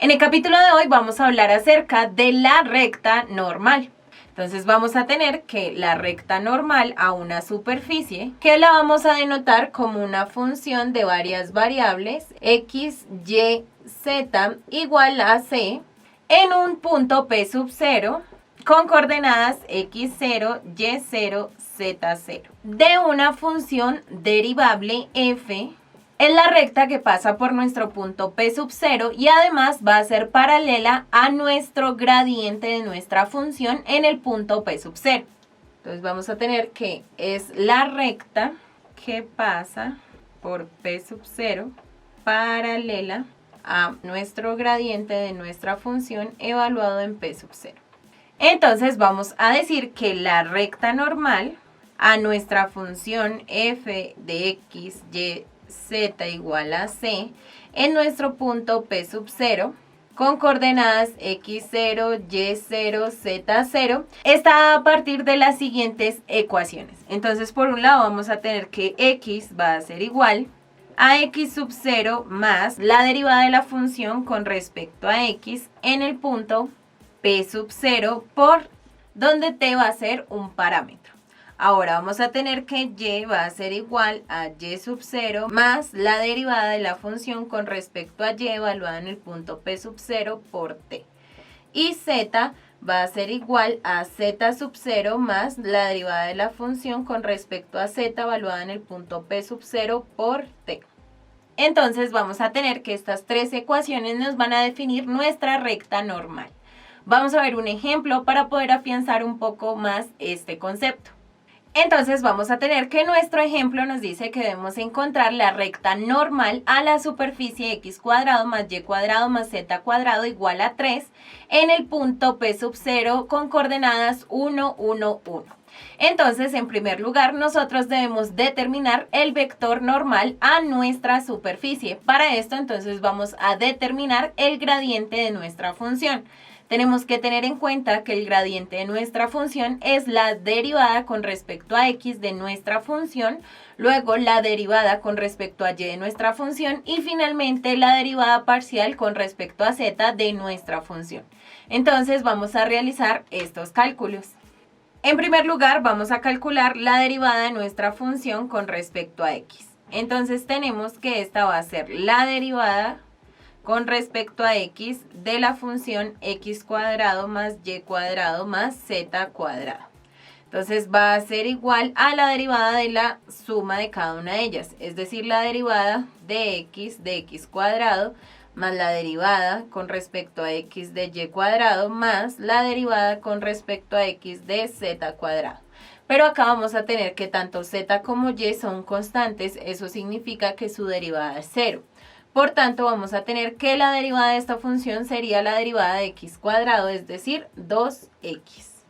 En el capítulo de hoy vamos a hablar acerca de la recta normal. Entonces vamos a tener que la recta normal a una superficie, que la vamos a denotar como una función de varias variables, x, y, z igual a c, en un punto P sub 0, con coordenadas x0, y0, z0, de una función derivable f, es la recta que pasa por nuestro punto P sub 0 y además va a ser paralela a nuestro gradiente de nuestra función en el punto P sub 0. Entonces vamos a tener que es la recta que pasa por P sub 0 paralela a nuestro gradiente de nuestra función evaluado en P sub 0. Entonces vamos a decir que la recta normal a nuestra función f de x, y, z igual a c en nuestro punto P sub 0 con coordenadas x0, y0, z0 está a partir de las siguientes ecuaciones. Entonces por un lado vamos a tener que x va a ser igual a x sub 0 más la derivada de la función con respecto a x en el punto P sub 0 por donde t va a ser un parámetro. Ahora vamos a tener que y va a ser igual a y sub 0 más la derivada de la función con respecto a y evaluada en el punto P sub 0 por t. Y z va a ser igual a z sub 0 más la derivada de la función con respecto a z evaluada en el punto P sub 0 por t. Entonces vamos a tener que estas tres ecuaciones nos van a definir nuestra recta normal. Vamos a ver un ejemplo para poder afianzar un poco más este concepto. Entonces vamos a tener que nuestro ejemplo nos dice que debemos encontrar la recta normal a la superficie x cuadrado más y cuadrado más z cuadrado igual a 3 en el punto P sub 0 con coordenadas 1, 1, 1. Entonces, en primer lugar, nosotros debemos determinar el vector normal a nuestra superficie. Para esto, entonces, vamos a determinar el gradiente de nuestra función. Tenemos que tener en cuenta que el gradiente de nuestra función es la derivada con respecto a x de nuestra función, luego la derivada con respecto a y de nuestra función y finalmente la derivada parcial con respecto a z de nuestra función. Entonces vamos a realizar estos cálculos. En primer lugar vamos a calcular la derivada de nuestra función con respecto a x. Entonces tenemos que esta va a ser la derivada con respecto a x de la función x cuadrado más y cuadrado más z cuadrado. Entonces va a ser igual a la derivada de la suma de cada una de ellas, es decir, la derivada de x cuadrado más la derivada con respecto a x de y cuadrado más la derivada con respecto a x de z cuadrado. Pero acá vamos a tener que tanto z como y son constantes, eso significa que su derivada es 0. Por tanto, vamos a tener que la derivada de esta función sería la derivada de x cuadrado, es decir, 2x.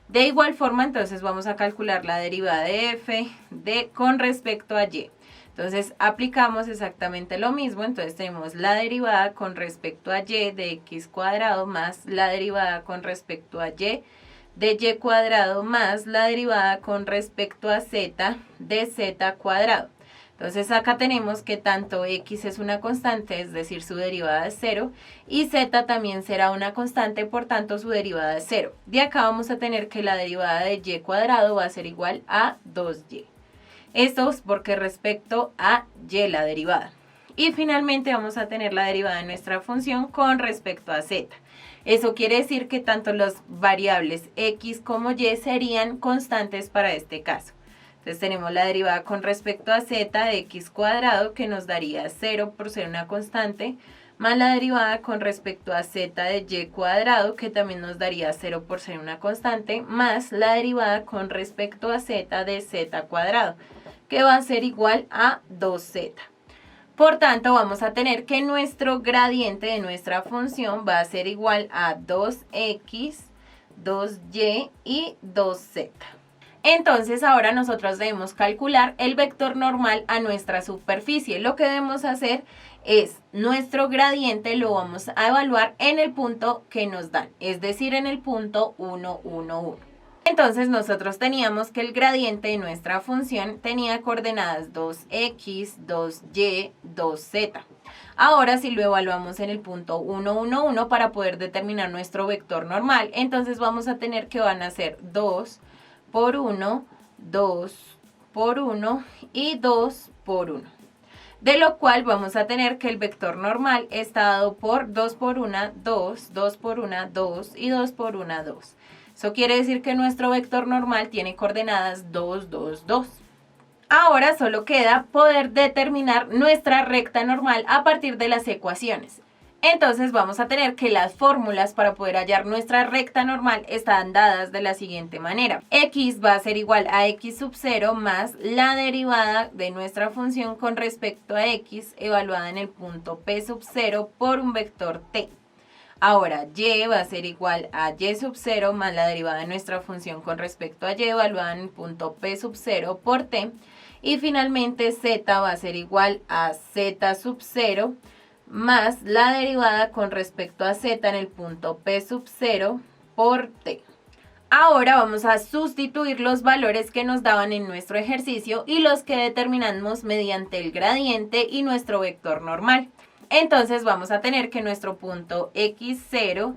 De igual forma, entonces vamos a calcular la derivada de f con respecto a y. Entonces, aplicamos exactamente lo mismo. Entonces, tenemos la derivada con respecto a y de x cuadrado más la derivada con respecto a y de y cuadrado más la derivada con respecto a z de z cuadrado. Entonces acá tenemos que tanto x es una constante, es decir, su derivada es 0, y z también será una constante, por tanto su derivada es 0. De acá vamos a tener que la derivada de y cuadrado va a ser igual a 2y. Esto es porque respecto a y la derivada. Y finalmente vamos a tener la derivada de nuestra función con respecto a z. Eso quiere decir que tanto las variables x como y serían constantes para este caso. Entonces tenemos la derivada con respecto a z de x cuadrado que nos daría 0 por ser una constante, más la derivada con respecto a z de y cuadrado que también nos daría 0 por ser una constante, más la derivada con respecto a z de z cuadrado que va a ser igual a 2z. Por tanto, vamos a tener que nuestro gradiente de nuestra función va a ser igual a 2x, 2y y 2z. Entonces ahora nosotros debemos calcular el vector normal a nuestra superficie. Lo que debemos hacer es nuestro gradiente lo vamos a evaluar en el punto que nos dan, es decir, en el punto 1, 1, 1. Entonces nosotros teníamos que el gradiente de nuestra función tenía coordenadas 2x, 2y, 2z. Ahora si lo evaluamos en el punto 1, 1, 1 para poder determinar nuestro vector normal, entonces vamos a tener que van a ser 2 por 1, 2 por 1 y 2 por 1. De lo cual vamos a tener que el vector normal está dado por 2 por 1, 2, 2 por 1, 2 y 2 por 1, 2. Eso quiere decir que nuestro vector normal tiene coordenadas 2, 2, 2. Ahora solo queda poder determinar nuestra recta normal a partir de las ecuaciones. Entonces vamos a tener que las fórmulas para poder hallar nuestra recta normal están dadas de la siguiente manera. X va a ser igual a x sub 0 más la derivada de nuestra función con respecto a x evaluada en el punto p sub 0 por un vector t. Ahora, y va a ser igual a y sub 0 más la derivada de nuestra función con respecto a y evaluada en el punto p sub 0 por t. Y finalmente z va a ser igual a z sub 0 más la derivada con respecto a z en el punto p sub 0 por t. Ahora vamos a sustituir los valores que nos daban en nuestro ejercicio y los que determinamos mediante el gradiente y nuestro vector normal. Entonces vamos a tener que nuestro punto x0,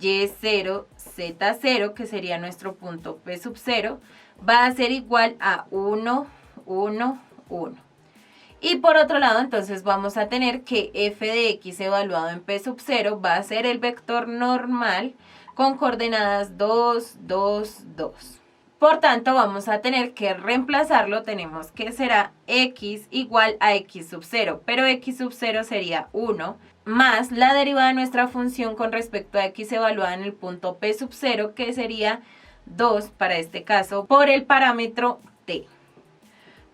y0, z0, que sería nuestro punto p sub 0, va a ser igual a 1, 1, 1. Y por otro lado, entonces vamos a tener que f de x evaluado en p sub 0 va a ser el vector normal con coordenadas 2, 2, 2. Por tanto, vamos a tener que reemplazarlo, tenemos que será x igual a x sub 0, pero x sub 0 sería 1, más la derivada de nuestra función con respecto a x evaluada en el punto p sub 0, que sería 2 para este caso, por el parámetro t.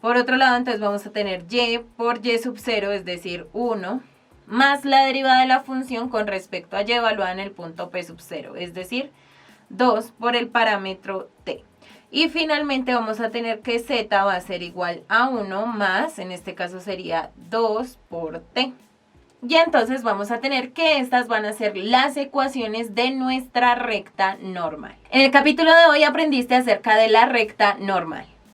Por otro lado, entonces vamos a tener y por y sub 0, es decir, 1, más la derivada de la función con respecto a y evaluada en el punto p sub 0, es decir, 2 por el parámetro t. Y finalmente vamos a tener que z va a ser igual a 1 más, en este caso sería 2 por t. Y entonces vamos a tener que estas van a ser las ecuaciones de nuestra recta normal. En el capítulo de hoy aprendiste acerca de la recta normal.